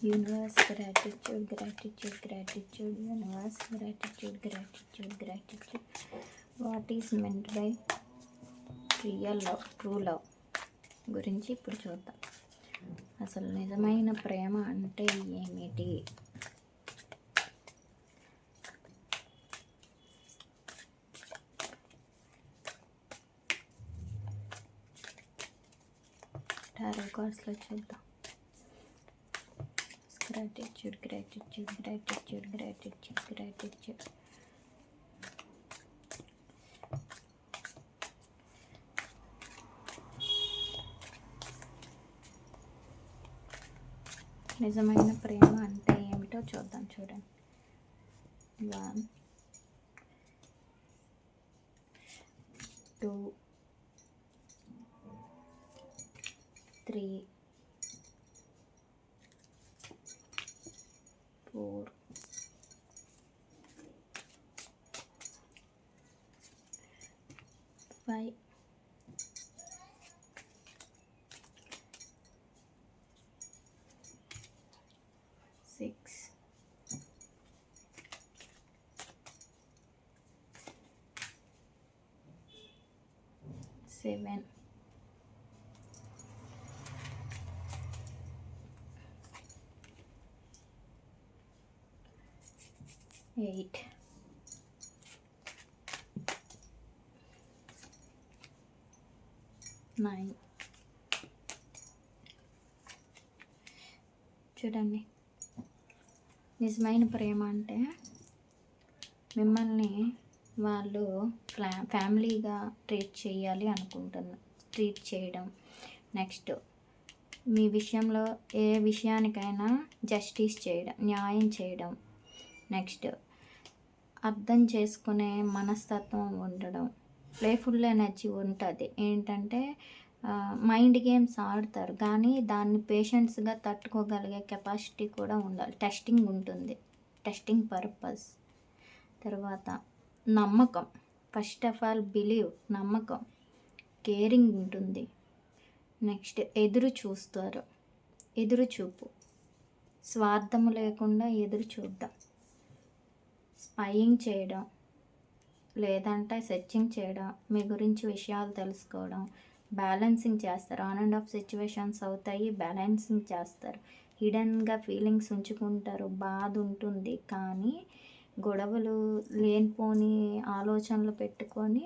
Universe gratitude gratitude gratitude universe gratitude gratitude gratitude what is meant by real love true love గురించి ఇప్పుడు చూద్దాం. అసలు నిజమైన ప్రేమ అంటే ఏమిటి? టారో కార్డ్స్లో చూద్దాం. Gratitude gratitude gratitude gratitude gratitude నిజమైన ప్రేమ అంటే ఏమిటో చూద్దాం. చూడండి, 1 2 3 4 5 6 7 8 9. చూడండి, నిజమైన ప్రేమ అంటే మిమ్మల్ని వాళ్ళు ఫ్యామిలీగా ట్రీట్ చేయాలి అనుకుంటున్నా, ట్రీట్ చేయడం. నెక్స్ట్, మీ విషయంలో ఏ విషయానికైనా జస్టిస్ చేయడం, న్యాయం చేయడం. నెక్స్ట్, అర్థం చేసుకునే మనస్తత్వం ఉండడం. ప్లేఫుల్ ఎనర్జీ ఉంటుంది. ఏంటంటే మైండ్ గేమ్స్ ఆడతారు, కానీ దాన్ని పేషెన్స్గా తట్టుకోగలిగే కెపాసిటీ కూడా ఉండాలి. టెస్టింగ్ ఉంటుంది, టెస్టింగ్ పర్పస్. తర్వాత నమ్మకం, ఫస్ట్ ఆఫ్ ఆల్ బిలీవ్, నమ్మకం. కేరింగ్ ఉంటుంది. నెక్స్ట్, ఎదురు చూస్తారు, ఎదురు చూపు, స్వార్థము లేకుండా ఎదురు చూడడం. స్పైయింగ్ చేయడం, లేదంటే సెర్చింగ్ చేయడం, మీ గురించి విషయాలు తెలుసుకోవడం. బ్యాలెన్సింగ్ చేస్తారు, ఆన్ అండ్ ఆఫ్ సిచ్యువేషన్స్ అవుతాయి, బ్యాలెన్సింగ్ చేస్తారు. హిడెన్గా ఫీలింగ్స్ ఉంచుకుంటారు, బాధ ఉంటుంది, కానీ గొడవలు లేనిపోని ఆలోచనలు పెట్టుకొని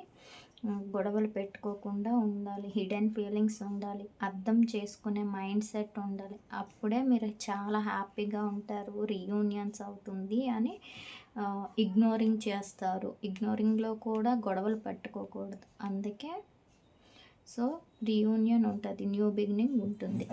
గొడవలు పెట్టుకోకుండా ఉండాలి. హిడెన్ ఫీలింగ్స్ ఉండాలి, అర్థం చేసుకునే మైండ్ సెట్ ఉండాలి. అప్పుడే మీరు చాలా హ్యాపీగా ఉంటారు. రీయూనియన్స్ అవుతుంది అని ఇగ్నోరింగ్ చేస్తారు. ఇగ్నోరింగ్లో కూడా గొడవలు పెట్టుకోకూడదు. అందుకే రీయూనియన్ ఉంటుంది, న్యూ బిగినింగ్ ఉంటుంది.